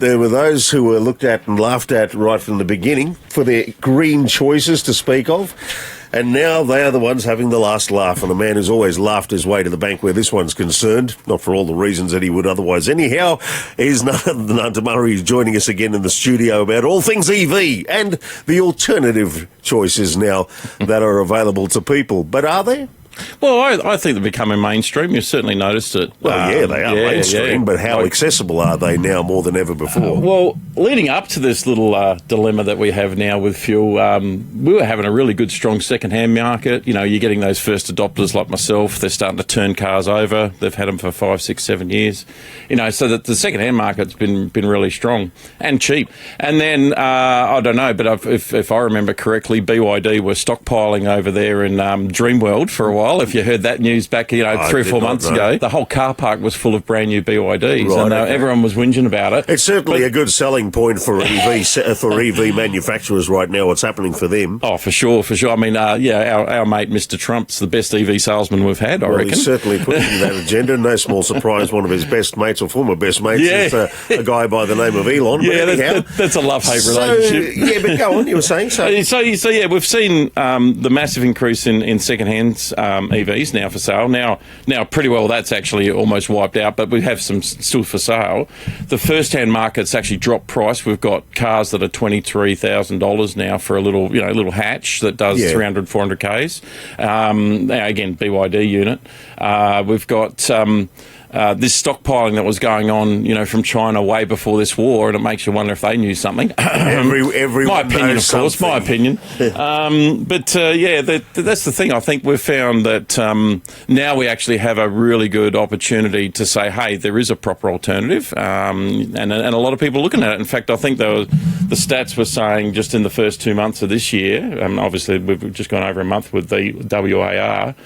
There were those who were looked at and laughed at right from the beginning for their green choices to speak of. And now they are the ones having the last laugh, and a man who's always laughed his way to the bank where this one's concerned, not for all the reasons that he would otherwise anyhow, is none other than Hunter Murray, who's joining us again in the studio about all things EV and the alternative choices now that are available to people. But are there? Well, I think they're becoming mainstream. You've certainly noticed it. Well, yeah, they are mainstream, but how accessible are they now more than ever before? Well, leading up to this little dilemma that we have now with fuel, we were having a really good, strong second-hand market. You know, you're getting those first adopters like myself. They're starting to turn cars over. They've had them for 5, 6, 7 years. You know, so that the second-hand market's been really strong and cheap. And then, I don't know, but if I remember correctly, BYD were stockpiling over there in Dreamworld for a while. If you heard that news back, 3 or 4 months ago, the whole car park was full of brand new BYDs, right, and everyone was whinging about it. It's certainly a good selling point for EV manufacturers right now. What's happening for them? Oh, for sure. I mean, our mate Mr. Trump's the best EV salesman we've had. I reckon he's certainly pushing that agenda. No small surprise. One of his best mates or former best mates is a guy by the name of Elon. Yeah, that's a love-hate relationship. Yeah, but go on. You were saying so. Yeah, we've seen the massive increase in second-hand EVs now for sale. Now, pretty well that's actually almost wiped out, but we have some still for sale. The first-hand market's actually dropped price. We've got cars that are $23,000 now for a little hatch that does 300, 400 Ks. Again, BYD unit. We've got this stockpiling that was going on, from China way before this war, and it makes you wonder if they knew something. Everyone my opinion, of course, something. my opinion. That's the thing. I think we've found that now we actually have a really good opportunity to say, hey, there is a proper alternative, and a lot of people are looking at it. In fact, I think the stats were saying just in the first 2 months of this year, obviously we've just gone over a month with the WAR,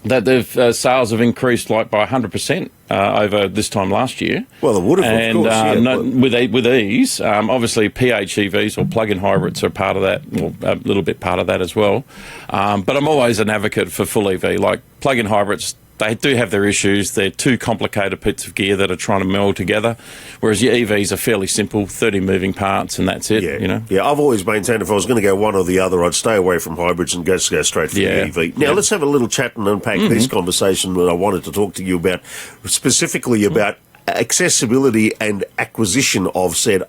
that the sales have increased by 100% over this time last year. Well, it would have, of course. With ease. Obviously, PHEVs or plug-in hybrids are part of that, or a little bit part of that as well. But I'm always an advocate for full EV. Like plug-in hybrids, they do have their issues. They're two complicated bits of gear that are trying to meld together, whereas your EVs are fairly simple, 30 moving parts, and that's it. Yeah, I've always maintained if I was going to go one or the other, I'd stay away from hybrids and go straight for the EV. Now, let's have a little chat and unpack this conversation that I wanted to talk to you about, specifically about accessibility and acquisition of said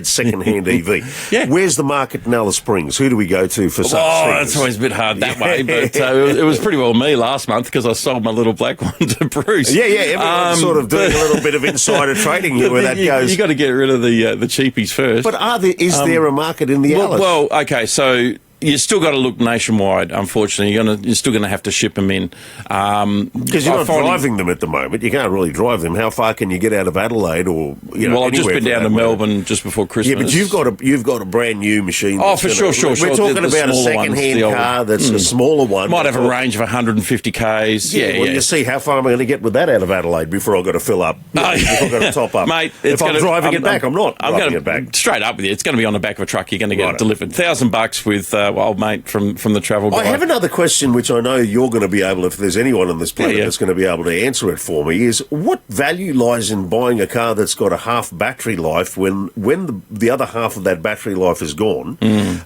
second-hand EV. Where's the market in Alice Springs? Who do we go to for such things? It's always a bit hard that way, but it was pretty well me last month because I sold my little black one to Bruce. Everyone's sort of doing a little bit of insider trading where that goes. You got to get rid of the cheapies first. But is there a market in the Alice? Well, okay, so you still got to look nationwide. Unfortunately, you're still going to have to ship them in because you're not driving them at the moment. You can't really drive them. How far can you get out of Adelaide or Well, I've just been down to Melbourne just before Christmas. Yeah, but you've got a brand new machine. Oh, for sure. We're talking about a second-hand car that's a smaller one. Might have a range of 150 Ks. You see, how far am I going to get with that out of Adelaide before I've got to fill up? Before I've got to top up, mate. If I'm driving it back, I'm not driving it back. Straight up with you, it's going to be on the back of a truck. You're going to get it delivered. $1,000 with old mate from the travel guy. I have another question which I know you're going to be able, if there's anyone on this planet that's going to be able to answer it for me, is what value lies in buying a car that's got a half battery life when the other half of that battery life is gone?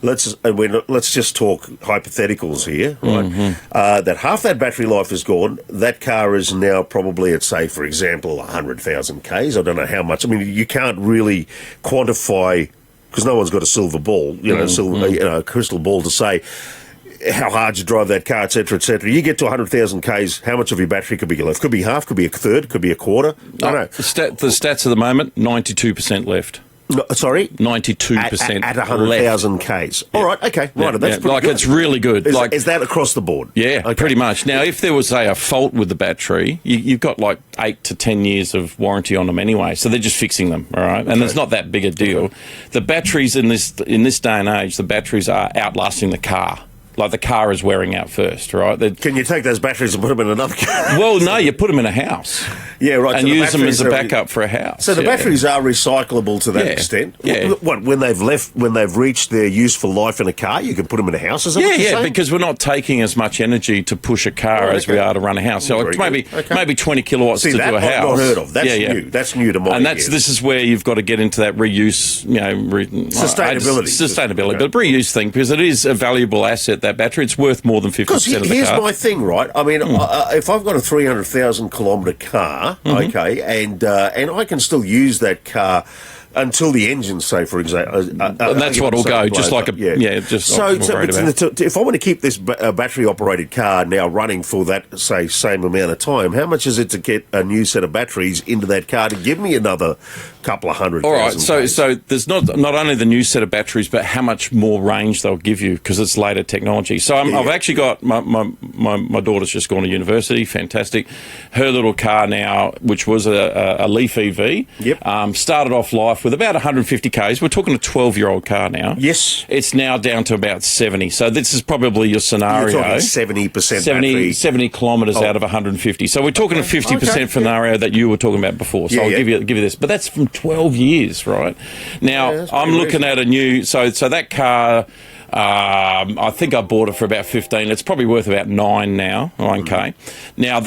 Let's just talk hypotheticals here, right? That half that battery life is gone, that car is now probably at, say, for example, 100,000 Ks. I don't know how much. I mean, you can't really quantify, because no one's got a silver ball, a crystal ball to say how hard you drive that car, etc., etc. You get to 100,000 Ks, how much of your battery could be left? Could be half, could be a third, could be a quarter. I don't know. The stats at the moment, 92% left. No, sorry? 92% at 100,000 Ks. All right, okay. Right, that's pretty good. It's really good. Is that across the board? Yeah, pretty much. Now, if there was, say, a fault with the battery, you've got like 8 to 10 years of warranty on them anyway, so they're just fixing them, all right? And it's not that big a deal. The batteries in this day and age, the batteries are outlasting the car. like the car is wearing out first, right? Can you take those batteries and put them in another car? Well, no, you put them in a house. Yeah, right. And so use them as a backup for a house. So the batteries are recyclable to that extent. Yeah. What, when they've reached their useful life in a car, you can put them in a house. Is that what you're saying? Because we're not taking as much energy to push a car as we are to run a house. So like maybe 20 kilowatts to do a house. I've not heard of. That's new. That's new to my ears. This is where you've got to get into that reuse, sustainability, but reuse thing, because it is a valuable asset, that battery. It's worth more than 50% of the car. Here's my thing, right? I mean, if I've got a 300,000 kilometre car, okay, and I can still use that car until the engine, say, for example. That's what will go, just like if I want to keep this battery-operated car now running for that, say, same amount of time, how much is it to get a new set of batteries into that car to give me another couple of hundred? All right, so there's not only the new set of batteries, but how much more range they'll give you, because it's later technology. So I've actually got my daughter's just gone to university, fantastic. Her little car now, which was a Leaf EV, started off life with about 150 k's. We're talking a 12-year-old car now. Yes. It's now down to about 70. So this is probably your scenario. You're talking 70% battery. 70 kilometres out of 150. So we're talking a 50% scenario that you were talking about before. So I'll give you this. But that's from 12 years, right? Now, I'm looking at a new... So that car... I think I bought it for about 15. It's probably worth about 9K. Now,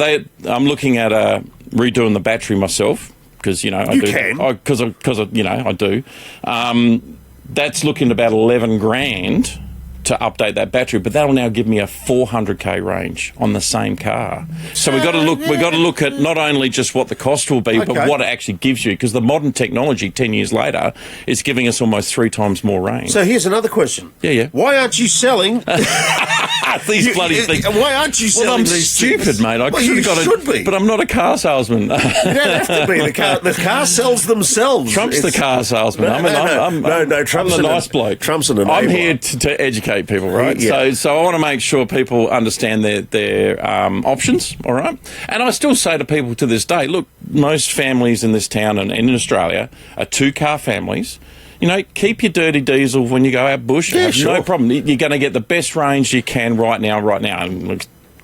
I'm looking at redoing the battery myself, because I do. That's looking about 11 grand to update that battery, but that'll now give me a 400k range on the same car. So we've got to look at not only just what the cost will be, but what it actually gives you, because the modern technology 10 years later is giving us almost 3 times more range. So here's another question. Yeah. Why aren't you selling these bloody things? Why aren't you selling these stupid, things? mate. You should be. But I'm not a car salesman. You don't have to be. The car sells themselves. Trump's the car salesman. No, Trump's a nice bloke. Trump's an enabler. I'm here to educate people, right? Yeah. So I want to make sure people understand their options, all right? And I still say to people to this day, look, most families in this town and in Australia are 2-car families. Keep your dirty diesel when you go out bush. No problem. You're going to get the best range you can right now,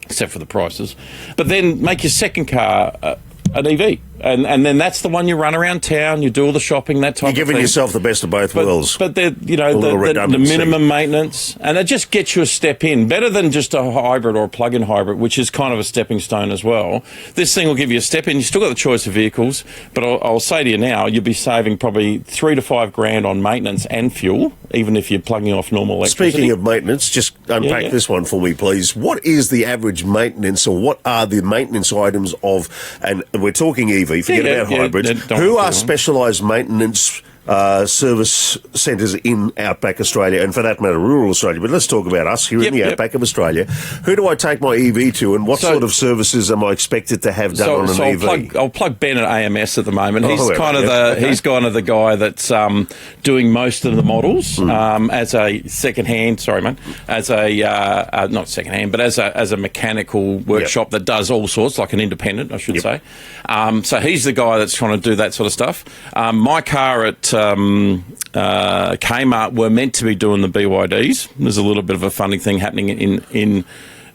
except for the prices. But then make your second car an EV. And then that's the one you run around town, you do all the shopping, that type of thing. You're giving yourself the best of both worlds. But the minimum maintenance, and it just gets you a step in. Better than just a hybrid or a plug-in hybrid, which is kind of a stepping stone as well. This thing will give you a step in. You've still got the choice of vehicles, but I'll say to you now, you'll be saving probably 3 to 5 grand on maintenance and fuel, even if you're plugging off normal electricity. Speaking of maintenance, just unpack this one for me, please. What is the average maintenance, or what are the maintenance items of, and we're talking EV, forget about hybrids, who are specialised maintenance service centres in Outback Australia, and for that matter, rural Australia. But let's talk about us here in the Outback of Australia. Who do I take my EV to, and what sort of services am I expected to have done on an EV? I'll plug Ben at AMS at the moment. He's kind of the guy that's doing most of the models as a second-hand. Sorry, man. As a not second-hand, but as a mechanical workshop that does all sorts, like an independent, I should say. So he's the guy that's trying to do that sort of stuff. My car at Kmart were meant to be doing the BYDs. There's a little bit of a funny thing happening in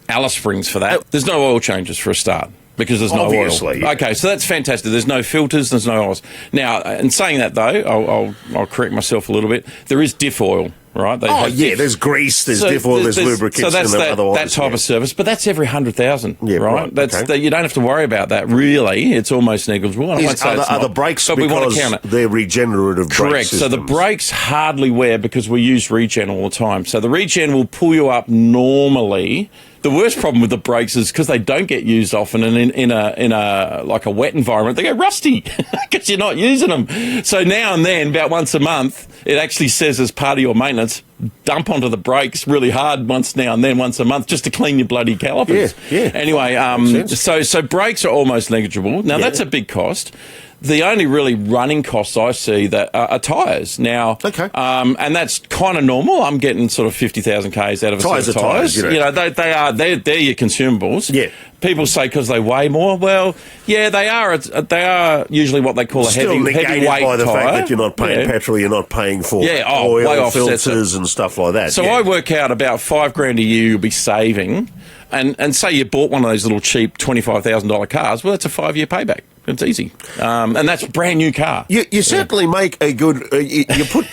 Alice Springs for that. There's no oil changes for a start, because there's no oil. Okay, so that's fantastic. There's no filters, there's no oils. Now, in saying that though, I'll correct myself a little bit. There is diff oil. Right? There's grease, there's diff oil, there's lubricants, so that's and other oils. That type of service, but that's every 100,000, right? That's you don't have to worry about that, really. It's almost negligible. Are the brakes, but we want to count it. They're regenerative brake Correct. systems. So the brakes hardly wear, because we use regen all the time. So the regen will pull you up normally. The worst problem with the brakes is because they don't get used often, and in a like a wet environment, they go rusty because you're not using them. So now and then, about once a month, it actually says as part of your maintenance, dump onto the brakes really hard once a month, just to clean your bloody calipers. Yeah. Anyway, so brakes are almost negligible. Now that's a big cost. The only really running costs I see that are tyres now. Okay. And that's kind of normal. I'm getting sort of 50,000 Ks out of a set of tyres. You know. They're your consumables. Yeah. People say because they weigh more. Well, yeah, they are. They are usually what they call a Still heavyweight negated by the tyre. fact that you're not paying petrol, you're not paying for way oil offsets filters and stuff like that. So I work out about $5,000 a year you'll be saving, and say you bought one of those little cheap $25,000 cars. Well, that's a 5-year payback. It's easy, and that's a brand new car. You certainly make a good.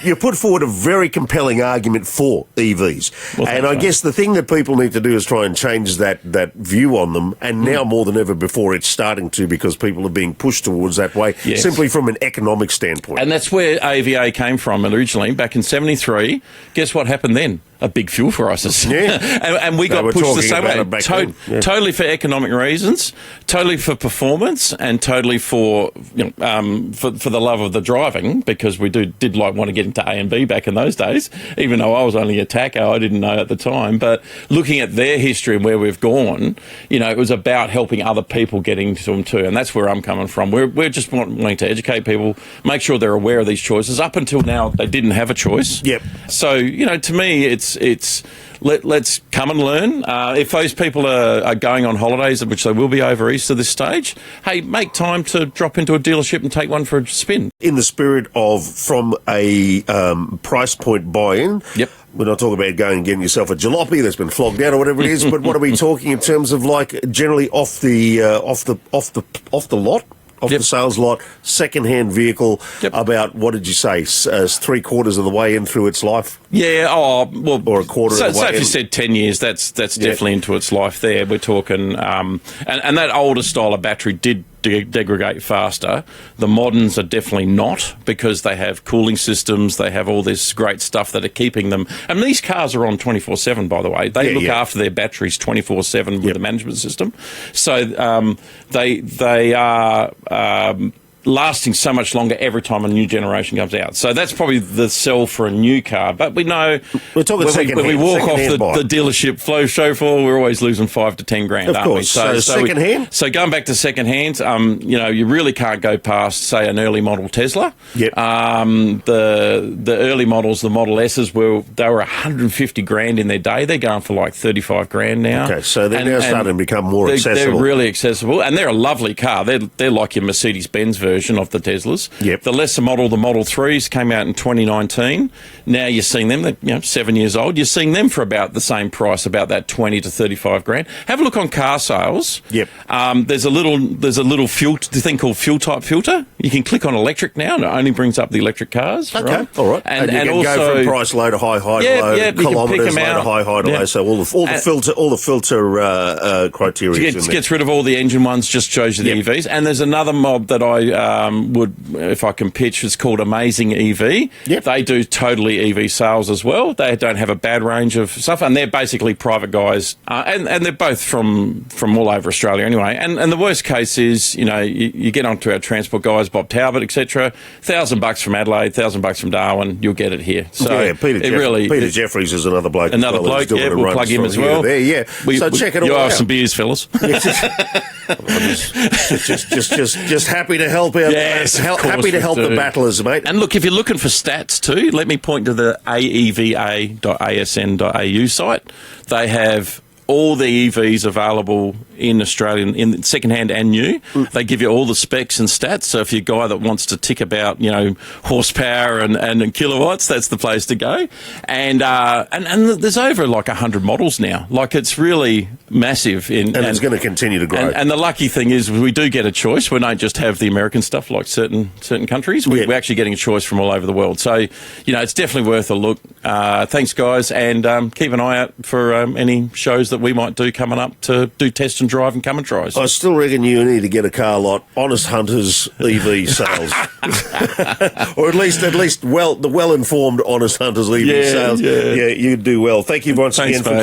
You put forward a very compelling argument for EVs, Well, and I guess the thing that people need to do is try and change that view on them. And now more than ever before, it's starting to, because people are being pushed towards that way, Yes. simply from an economic standpoint. And that's where AVA came from originally, back in '73. Guess what happened then? A big fuel crisis. Yeah. and we They got were pushed the talking same about way. it back then. Yeah. Totally for economic reasons, totally for performance, and totally for for the love of the driving, because we did want to get into A and B back in those days. Even though I was only a taco, I didn't know at the time. But looking at their history and where we've gone, it was about helping other people getting to them too. And that's where I'm coming from. We're just wanting to educate people, make sure they're aware of these choices. Up until now, they didn't have a choice. Yep. So, to me, it's let's come and learn. If those people are going on holidays, which they will be over Easter this stage, hey, make time to drop into a dealership and take one for a spin. In the spirit of, from a price point buy-in, Yep. we're not talking about going and getting yourself a jalopy that's been flogged out or whatever it is, but what are we talking in terms of, like, generally off the lot? Off Yep. the sales lot, second-hand vehicle, Yep. about, what did you say, 3/4 of the way in through its life? Yeah, Or a quarter of the way So if in. you said 10 years, that's definitely into its life there. We're talking, and that older style of battery did degrade faster. The moderns are definitely not, because they have cooling systems, they have all this great stuff that are keeping them. And these cars are on 24/7, by the way. They look after their batteries 24/7 with the management system. So they are lasting so much longer every time a new generation comes out. So that's probably the sell for a new car. But we know We're talking when we walk off second-hand buy. the dealership show floor, we're always losing $5 to $10 grand, Of aren't we? course. So second-hand? So going back to second-hand, you really can't go past, say, an early model Tesla. Yep. The early models, the Model S's, were 150 grand in their day. They're going for like 35 grand now. Okay, so they're now starting to become more accessible. They're really accessible, and they're a lovely car. They're like your Mercedes-Benz version of the Teslas. Yep. The lesser model, the Model 3s, came out in 2019. Now you're seeing them, they're 7 years old. You're seeing them for about the same price, about that 20 to 35 grand. Have a look on car sales. Yep. There's a little thing called fuel type filter. You can click on electric now, and it only brings up the electric cars. Okay, right? all right. And you can also go from price low to high to low, you can pick kilometres them low to out. high to low. So all the filter criteria is in there. Gets rid of all the engine ones, just shows you the Yep. EVs. And there's another mob that I would, if I can pitch, it's called Amazing EV. Yep. They do totally EV sales as well. They don't have a bad range of stuff, and they're basically private guys, and they're both from all over Australia anyway. And the worst case is, you get onto our transport guys, Bob Talbot, etc. $1,000 from Adelaide, $1,000 from Darwin, you'll get it here. So yeah, Peter Jeffries is another bloke. Another as well, bloke, doing yeah, the we'll runs plug him from as here well. to there, yeah. So check it all You out. have some beers, fellas. just happy to help out. Yes, of course happy to we help the do. battlers, mate. And look, if you're looking for stats too, let me point to the aeva.asn.au site. They have all the EVs available in Australia, in second-hand and new. They give you all the specs and stats. So if you're a guy that wants to tick about, horsepower and kilowatts, that's the place to go. And there's over like 100 models now. Like, it's really massive. And it's going to continue to grow. And the lucky thing is we do get a choice. We don't just have the American stuff like certain countries. We're actually getting a choice from all over the world. So, it's definitely worth a look. Thanks, guys. And keep an eye out for any shows that we might do coming up to do test and drive and come and tries. I still reckon you need to get a car lot, Honest Hunters EV sales, or at least the well-informed Honest Hunters EV sales. Yeah, you do well. Thank you once again for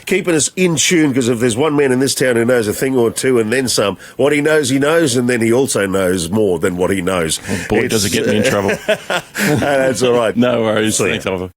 keeping us in tune. Because if there's one man in this town who knows a thing or two and then some, what he knows, and then he also knows more than what he knows. Oh boy, does it get me in trouble. That's all right. No worries. See ya. Thanks, Oliver.